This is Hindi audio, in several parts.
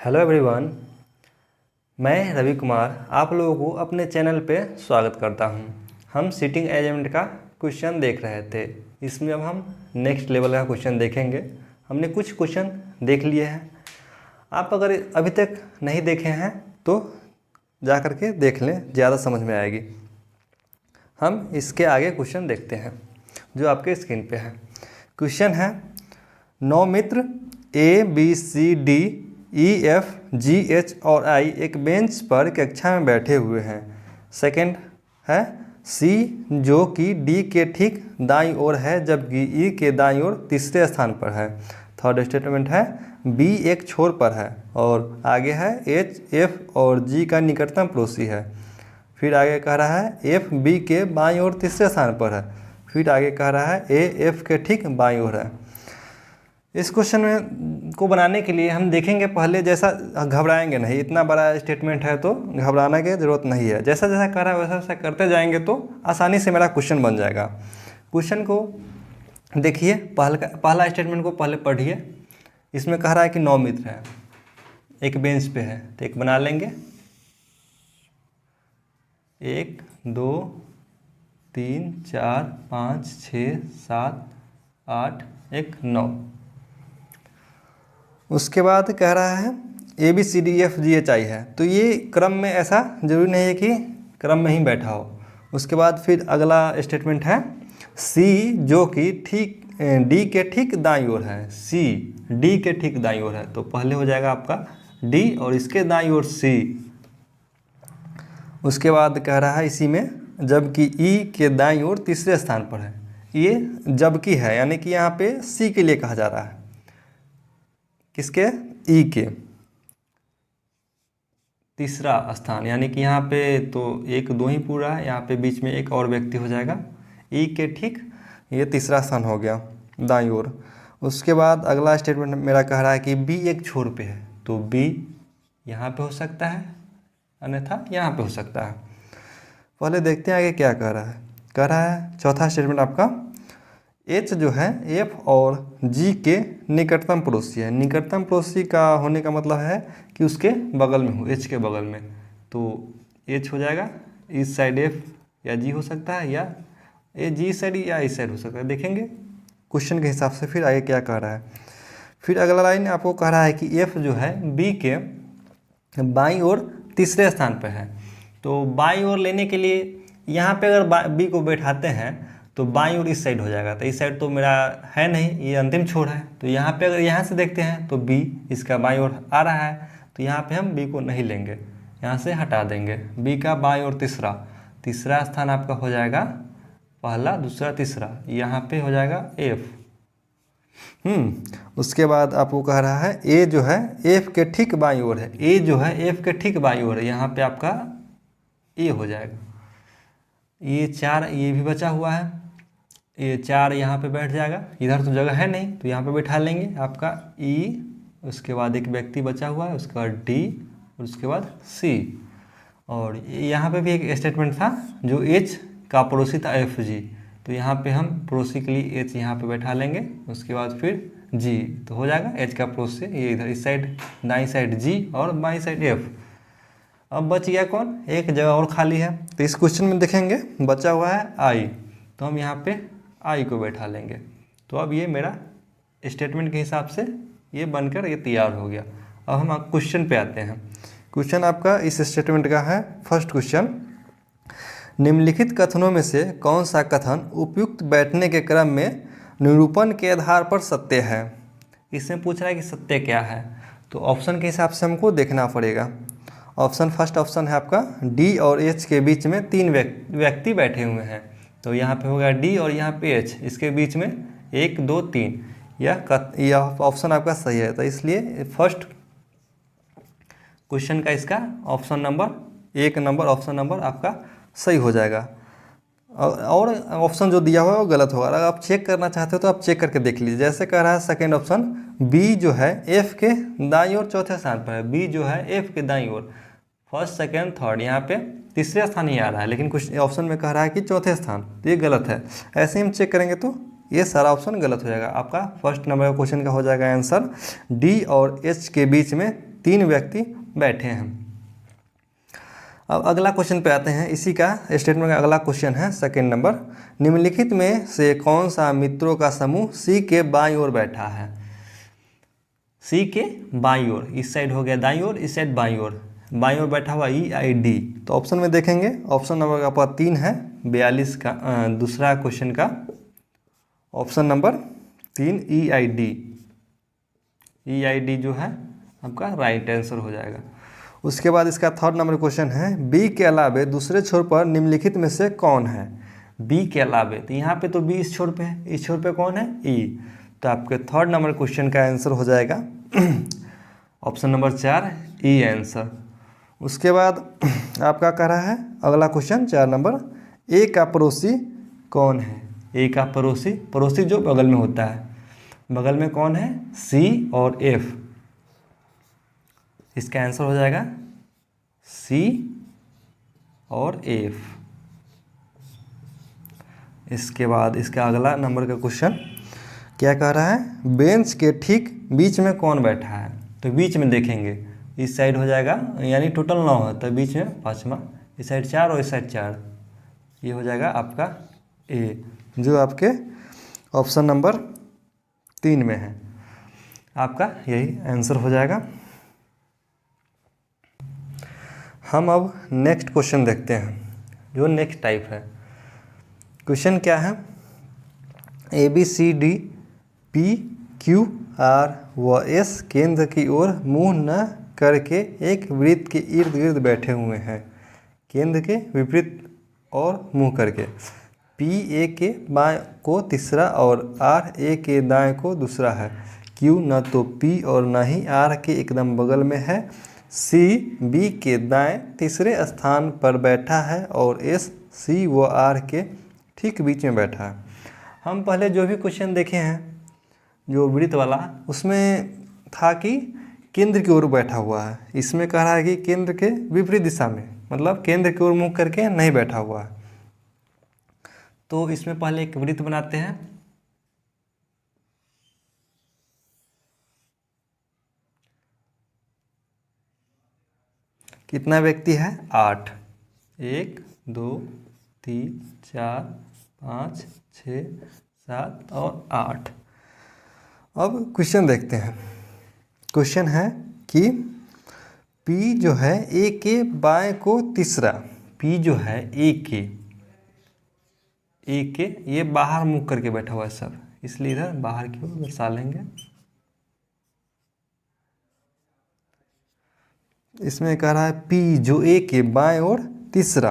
हेलो एवरीवन, मैं रवि कुमार आप लोगों को अपने चैनल पे स्वागत करता हूं। हम सिटिंग अरेंजमेंट का क्वेश्चन देख रहे थे। इसमें अब हम नेक्स्ट लेवल का क्वेश्चन देखेंगे। हमने कुछ क्वेश्चन देख लिए हैं। आप अगर अभी तक नहीं देखे हैं तो जा कर के देख लें, ज़्यादा समझ में आएगी। हम इसके आगे क्वेश्चन देखते हैं जो आपके स्क्रीन पे है। क्वेश्चन है 9 मित्र ABCDEFGH और I एक बेंच पर कक्षा में बैठे हुए हैं। सेकंड है C जो कि D के ठीक दाईं ओर है जबकि E के दाईं ओर तीसरे स्थान पर है। थर्ड स्टेटमेंट है B एक छोर पर है और आगे है H F और G का निकटतम पड़ोसी है। फिर आगे कह रहा है F B के बाईं ओर तीसरे स्थान पर है। फिर आगे कह रहा है A F के ठीक बाईं ओर है। इस क्वेश्चन में को बनाने के लिए हम देखेंगे पहले, जैसा घबराएंगे नहीं, इतना बड़ा स्टेटमेंट है तो घबराने की ज़रूरत नहीं है। जैसा जैसा कर रहा है वैसा वैसा करते जाएंगे तो आसानी से मेरा क्वेश्चन बन जाएगा। क्वेश्चन को देखिए, पहला स्टेटमेंट को पहले पढ़िए। इसमें कह रहा है कि 9 मित्र हैं, एक बेंच पे है, तो एक बना लेंगे। 1 2 3 4 5 6 7 8 1 9। उसके बाद कह रहा है ABCDEFGH है, तो ये क्रम में ऐसा जरूरी नहीं है कि क्रम में ही बैठा हो। उसके बाद फिर अगला स्टेटमेंट है C जो कि ठीक D के ठीक दाईं ओर है। C D के ठीक दाईं ओर है, तो पहले हो जाएगा आपका D और इसके दाईं ओर C। उसके बाद कह रहा है इसी में जबकि E के दाईं ओर तीसरे स्थान पर है। ये जबकि है, यानी कि यहाँ पे C के लिए कहा जा रहा है। किसके? ई के तीसरा स्थान, यानी कि यहाँ पे तो 1 2 ही पूरा है, यहाँ पे बीच में एक और व्यक्ति हो जाएगा। ई के ठीक ये तीसरा स्थान हो गया दाईं ओर। उसके बाद अगला स्टेटमेंट मेरा कह रहा है कि बी एक छोर पे है, तो बी यहाँ पे हो सकता है, अन्यथा यहाँ पे हो सकता है। पहले देखते हैं आगे क्या कह रहा है। कह रहा है चौथा स्टेटमेंट आपका H जो है F और G के निकटतम पड़ोसी है। निकटतम पड़ोसी का होने का मतलब है कि उसके बगल में हो, H के बगल में, तो H हो जाएगा। इस साइड F या G हो सकता है, या G साइड या इस साइड हो सकता है। देखेंगे क्वेश्चन के हिसाब से फिर आगे क्या कह रहा है। फिर अगला लाइन आपको कह रहा है कि F जो है B के बाईं ओर तीसरे स्थान पर है। तो बाईं ओर लेने के लिए यहाँ पे अगर B को बैठाते हैं तो बाईं ओर इस साइड हो जाएगा, तो इस साइड तो मेरा है नहीं, ये अंतिम छोर है। तो यहाँ पे अगर यहाँ से देखते हैं तो B इसका बाईं ओर आ रहा है, तो यहाँ पे हम B को नहीं लेंगे, यहाँ से हटा देंगे। B का बाईं ओर तीसरा स्थान आपका हो जाएगा पहला, दूसरा, तीसरा, यहाँ पे हो जाएगा F। उसके बाद आपको कह रहा है A जो है F के ठीक बाईं ओर है। A जो है F के ठीक बाईं ओर है, यहाँ पे आपका A हो जाएगा। ये 4 ये भी बचा हुआ है, ये 4 यहाँ पे बैठ जाएगा, इधर तो जगह है नहीं, तो यहाँ पे बैठा लेंगे आपका E। उसके बाद एक व्यक्ति बचा हुआ है, उसके बाद D और उसके बाद C। और यहाँ पे भी एक स्टेटमेंट था जो H का पड़ोसी था FG, तो यहाँ पे हम पड़ोसी के लिए H यहाँ पे बैठा लेंगे। उसके बाद फिर G, तो हो जाएगा H का पड़ोसी ये इधर इस साइड दाईं साइड G और बाईं साइड F। अब बच गया कौन? एक जगह और खाली है, तो इस क्वेश्चन में देखेंगे बचा हुआ है I, तो हम यहाँ पे I को बैठा लेंगे। तो अब ये मेरा स्टेटमेंट के हिसाब से ये बनकर ये तैयार हो गया। अब हम क्वेश्चन पे आते हैं। क्वेश्चन आपका इस स्टेटमेंट का है। फर्स्ट क्वेश्चन, निम्नलिखित कथनों में से कौन सा कथन उपयुक्त बैठने के क्रम में निरूपण के आधार पर सत्य है? इसमें पूछ रहा है कि सत्य क्या है, तो ऑप्शन के हिसाब से हमको देखना पड़ेगा। फर्स्ट ऑप्शन है आपका D और H के बीच में 3 व्यक्ति बैठे हुए हैं, तो यहाँ पे होगा D और यहाँ पे H, इसके बीच में 1 2 3, यह ऑप्शन आपका सही है। तो इसलिए फर्स्ट क्वेश्चन का इसका ऑप्शन नंबर आपका सही हो जाएगा। और ऑप्शन जो दिया हुआ है वो गलत होगा। अगर आप चेक करना चाहते हो तो आप चेक करके देख लीजिए। जैसे कह रहा है सेकेंड ऑप्शन B जो है F के दाईं ओर चौथे स्थान पर है। B जो है F के दाईं ओर फर्स्ट सेकेंड थर्ड, यहाँ पे तीसरे स्थान ही आ रहा है, लेकिन कुछ ऑप्शन में कह रहा है कि चौथे स्थान, तो ये गलत है। ऐसे ही हम चेक करेंगे तो ये सारा ऑप्शन गलत हो जाएगा। आपका फर्स्ट नंबर का क्वेश्चन का हो जाएगा आंसर D और H के बीच में 3 व्यक्ति बैठे हैं। अब अगला क्वेश्चन पे आते हैं। इसी का स्टेटमेंट का अगला क्वेश्चन है सेकंड नंबर, निम्नलिखित में से कौन सा मित्रों का समूह सी के बाईं ओर बैठा है। सी के बाईं ओर, इस साइड हो गया दाईं ओर, इस साइड बाईं ओर बैठा हुआ EID। तो ऑप्शन में देखेंगे, ऑप्शन नंबर आपका 3 है 42 का दूसरा क्वेश्चन का ऑप्शन नंबर 3 EID जो है आपका राइट आंसर हो जाएगा। उसके बाद इसका थर्ड नंबर क्वेश्चन है, बी के अलावे दूसरे छोर पर निम्नलिखित में से कौन है। बी के अलावे, तो यहाँ पे तो बी इस छोर पे है, इस छोर पे कौन है E। तो आपके थर्ड नंबर क्वेश्चन का आंसर हो जाएगा ऑप्शन नंबर 4 E आंसर। उसके बाद आपका कह रहा है अगला क्वेश्चन 4 नंबर, ए का पड़ोसी कौन है। ए का पड़ोसी जो बगल में होता है, बगल में कौन है C और F। इसका आंसर हो जाएगा C और F। इसके बाद इसका अगला नंबर का क्वेश्चन क्या कह रहा है, बेंच के ठीक बीच में कौन बैठा है। तो बीच में देखेंगे, इस साइड हो जाएगा, यानी टोटल 9 है तो बीच में 5वां, इस साइड 4 और इस साइड 4, ये हो जाएगा आपका A, जो आपके ऑप्शन नंबर 3 में है। आपका यही आंसर हो जाएगा। हम अब नेक्स्ट क्वेश्चन देखते हैं, जो नेक्स्ट टाइप है। क्वेश्चन क्या है, ABCD PQ R व S केंद्र की ओर मुंह न करके एक वृत्त के इर्द गिर्द बैठे हुए हैं। केंद्र के विपरीत और मुंह करके। P A के बाएं को तीसरा और R A के दाएं को दूसरा है। Q न तो P और न ही R के एकदम बगल में है। C B के दाएं तीसरे स्थान पर बैठा है और S C व R के ठीक बीच में बैठा है। हम पहले जो भी क्वेश्चन देखे हैं, जो वृत्त वाला, उसमें था कि केंद्र की ओर बैठा हुआ है। इसमें कह रहा है कि केंद्र के विपरीत दिशा में, मतलब केंद्र की ओर मुंह करके नहीं बैठा हुआ है। तो इसमें पहले एक वृत्त बनाते हैं। कितना व्यक्ति है 8, 1 2 3 4 5 6 7 और 8। अब क्वेश्चन देखते हैं। क्वेश्चन है कि P जो है A के बाएं को तीसरा, P जो है A के ये बाहर मुख करके बैठा हुआ है सब, इसलिए इधर बाहर की ओर दर्शा लेंगे। इसमें कह रहा है P जो A के बाएं ओर तीसरा,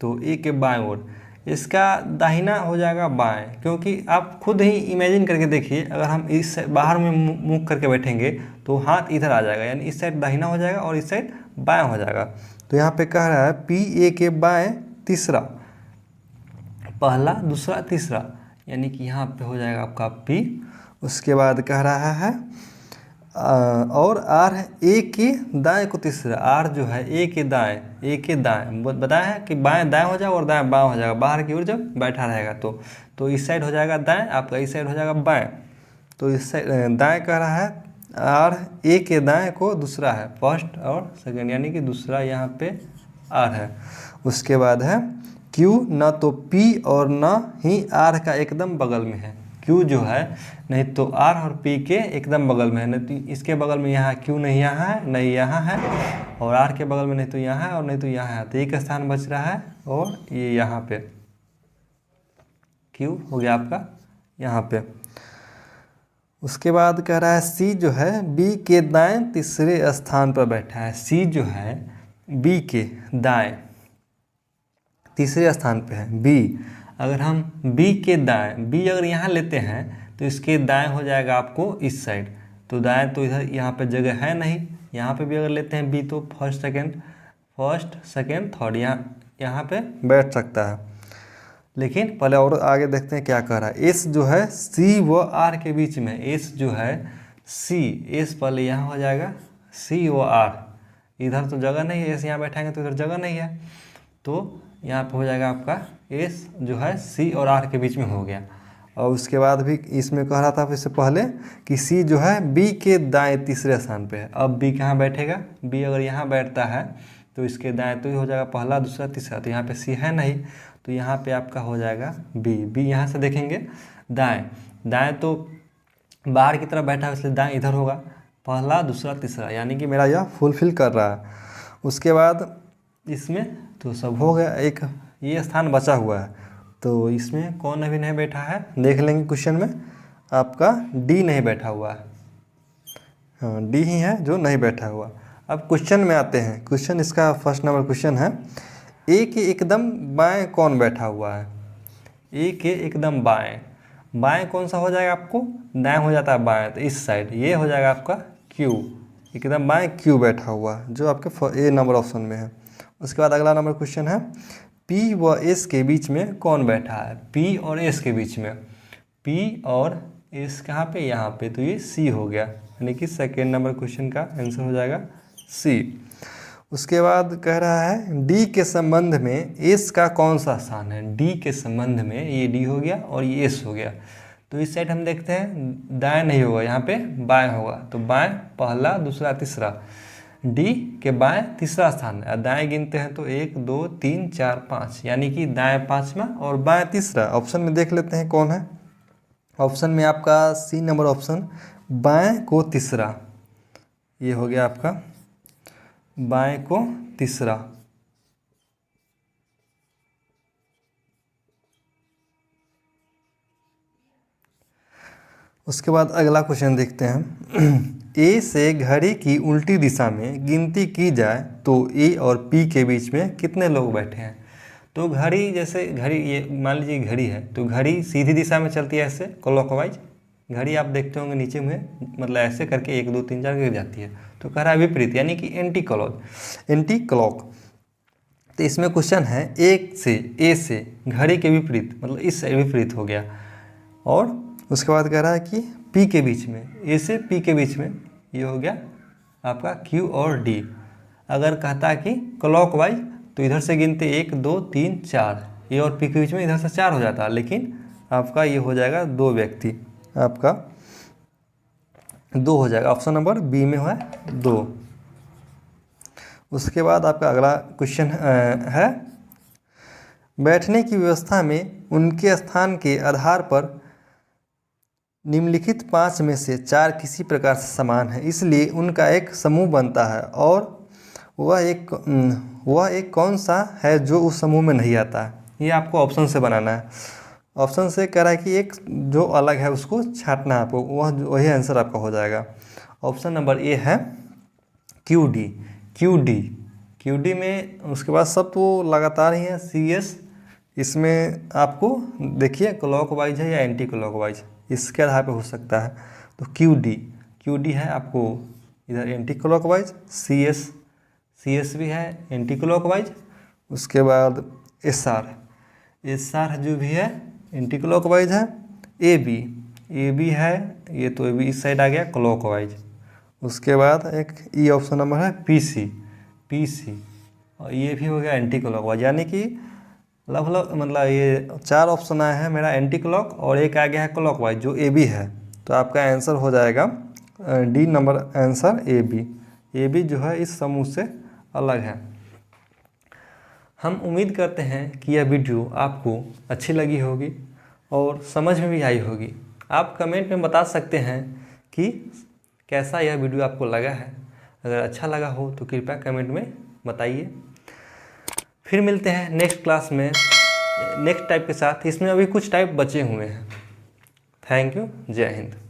तो A के बाएं ओर, इसका दाहिना हो जाएगा बाएं, क्योंकि आप खुद ही इमेजिन करके देखिए, अगर हम इस बाहर में मुख करके बैठेंगे तो हाथ इधर आ जाएगा, यानी इस साइड दाहिना हो जाएगा और इस साइड बाएं हो जाएगा। तो यहाँ पे कह रहा है P A के बाएं तीसरा, पहला दूसरा तीसरा, यानी कि यहाँ पे हो जाएगा आपका P। उसके बाद कह रहा है और R है A के दाएं को तीसरा, R जो है A के दाएं बताया है कि बाएं दाएं हो जाएगा और दाएं बाएं हो जाएगा, बाहर की ओर जब बैठा रहेगा तो इस साइड हो जाएगा दाएं, आपका इस साइड हो जाएगा बाएं। तो इस साइड दाएं कह रहा है R A के दाएं को दूसरा है, फर्स्ट और सेकंड, यानी कि दूसरा यहाँ पे R है। उसके बाद है Q न तो P और न ही R का एकदम बगल में है। Q जो है नहीं तो R और P के एकदम बगल में है, नहीं तो इसके बगल में यहाँ Q नहीं यहाँ है नहीं यहाँ है, और R के बगल में नहीं तो यहाँ है और नहीं तो यहाँ है, तो एक स्थान बच रहा है और ये यहाँ पे Q हो गया आपका यहाँ पे। उसके बाद कह रहा है C जो है B के दाएं तीसरे स्थान पर बैठा है। C जो है B के दाएं तीसरे स्थान पे है B। अगर हम B के दाएं, B अगर यहाँ लेते हैं तो इसके दाएं हो जाएगा आपको इस साइड, तो दाएं तो इधर यहाँ पे जगह है नहीं। यहाँ पे भी अगर लेते हैं B तो फर्स्ट सेकंड थर्ड यहाँ पे बैठ सकता है। लेकिन पहले और आगे देखते हैं क्या कह रहा है। S जो है C व R के बीच में, S जो है S पहले यहाँ हो जाएगा C व R, इधर तो जगह नहीं है, S यहाँ बैठाएंगे तो इधर जगह नहीं है, तो यहाँ पे हो जाएगा आपका S जो है C और R के बीच में हो गया। और उसके बाद भी इसमें कह रहा था इससे पहले कि सी जो है बी के दाएं तीसरे स्थान पे है। अब बी कहाँ बैठेगा, बी अगर यहाँ बैठता है तो इसके दाएं तो ही हो जाएगा पहला दूसरा तीसरा, तो यहाँ पे सी है नहीं, तो यहाँ पे आपका हो जाएगा बी। बी यहाँ से देखेंगे दाएं, दाएं तो बाहर की तरफ बैठा है इसलिए दाएं इधर होगा, पहला दूसरा तीसरा, यानी कि मेरा यह फुलफिल कर रहा है। उसके बाद इसमें तो सब हो गया, एक ये स्थान बचा हुआ है, तो इसमें कौन अभी नहीं बैठा है देख लेंगे। क्वेश्चन में आपका डी नहीं बैठा हुआ है, हाँ डी ही है जो नहीं बैठा हुआ। अब क्वेश्चन में आते हैं। क्वेश्चन इसका फर्स्ट नंबर क्वेश्चन है, ए के एकदम बाएं कौन बैठा हुआ है। ए के एकदम बाएं, बाएं कौन सा हो जाएगा आपको, दाएं हो जाता है बाएं, तो इस साइड ये हो जाएगा आपका क्यू, एकदम बाएं क्यू बैठा हुआ है जो आपके ए नंबर ऑप्शन में है। उसके बाद अगला नंबर क्वेश्चन है, पी व एस के बीच में कौन बैठा है। पी और एस के बीच में, पी और एस कहाँ पे, यहाँ पे, तो ये सी हो गया, यानी कि सेकेंड नंबर क्वेश्चन का आंसर हो जाएगा सी। उसके बाद कह रहा है, डी के संबंध में एस का कौन सा स्थान है। डी के संबंध में ये डी हो गया और ये एस हो गया, तो इस साइड हम देखते हैं दाएं नहीं होगा, यहाँ पे बाएं होगा, तो बाएं पहला दूसरा तीसरा, डी के बाएं तीसरा स्थान है। दाएं गिनते हैं तो 1 2 3 4 5, यानी कि दाएं पाँचवा और बाएं तीसरा। ऑप्शन में देख लेते हैं कौन है। ऑप्शन में आपका सी नंबर ऑप्शन, बाएं को तीसरा, ये हो गया आपका बाएं को तीसरा। उसके बाद अगला क्वेश्चन देखते हैं, ए से घड़ी की उल्टी दिशा में गिनती की जाए तो ए और पी के बीच में कितने लोग बैठे हैं। तो घड़ी, जैसे घड़ी ये मान लीजिए घड़ी है, तो घड़ी सीधी दिशा में चलती है ऐसे क्लॉकवाइज, घड़ी आप देखते होंगे नीचे में मतलब ऐसे करके 1 2 3 4 गिर जाती है, तो कह रहा है विपरीत, यानी कि एंटी क्लॉक। तो इसमें क्वेश्चन है, एक से ए से घड़ी के विपरीत, मतलब इस साइड विपरीत हो गया। और उसके बाद कह रहा है कि पी के बीच में, ए से पी के बीच में, ये हो गया आपका क्यू और डी। अगर कहता है कि क्लॉकवाइज, तो इधर से गिनते 1 2 3 4, ए और पी के बीच में इधर से 4 हो जाता है, लेकिन आपका ये हो जाएगा 2 व्यक्ति, आपका 2 हो जाएगा। ऑप्शन नंबर बी में है 2। उसके बाद आपका अगला क्वेश्चन है, बैठने की व्यवस्था में उनके स्थान के आधार पर निम्नलिखित 5 में से 4 किसी प्रकार से समान है, इसलिए उनका एक समूह बनता है, और वह एक कौन सा है जो उस समूह में नहीं आता है। ये आपको ऑप्शन से बनाना है। ऑप्शन से कह रहा है कि एक जो अलग है उसको छांटना है आपको, वही आंसर आपका हो जाएगा। ऑप्शन नंबर ए है क्यू डी में। उसके बाद सब तो लगातार ही है, सी एस, इसमें आपको देखिए क्लॉकवाइज है या एंटी क्लॉकवाइज, इसके आधार पे हो सकता है। तो क्यू डी है आपको इधर एंटी क्लॉकवाइज, सी एस भी है एंटी क्लॉकवाइज। उसके बाद एस आर जो भी है एंटी क्लॉकवाइज है। ए बी है, ये तो ए बी इस साइड आ गया क्लॉकवाइज। उसके बाद एक ई ऑप्शन नंबर है पी सी, और ये भी हो गया एंटी क्लॉकवाइज, यानी कि लगभग मतलब ये 4 ऑप्शन आए हैं मेरा एंटी क्लॉक, और एक आ गया है क्लॉकवाइज जो ए बी है। तो आपका आंसर हो जाएगा D number answer A B जो है इस समूह से अलग है। हम उम्मीद करते हैं कि यह वीडियो आपको अच्छी लगी होगी और समझ में भी आई होगी। आप कमेंट में बता सकते हैं कि कैसा यह वीडियो आपको लगा है। अगर अच्छा लगा हो तो कृपया कमेंट में बताइए। फिर मिलते हैं नेक्स्ट क्लास में नेक्स्ट टाइप के साथ। इसमें अभी कुछ टाइप बचे हुए हैं। थैंक यू, जय हिंद।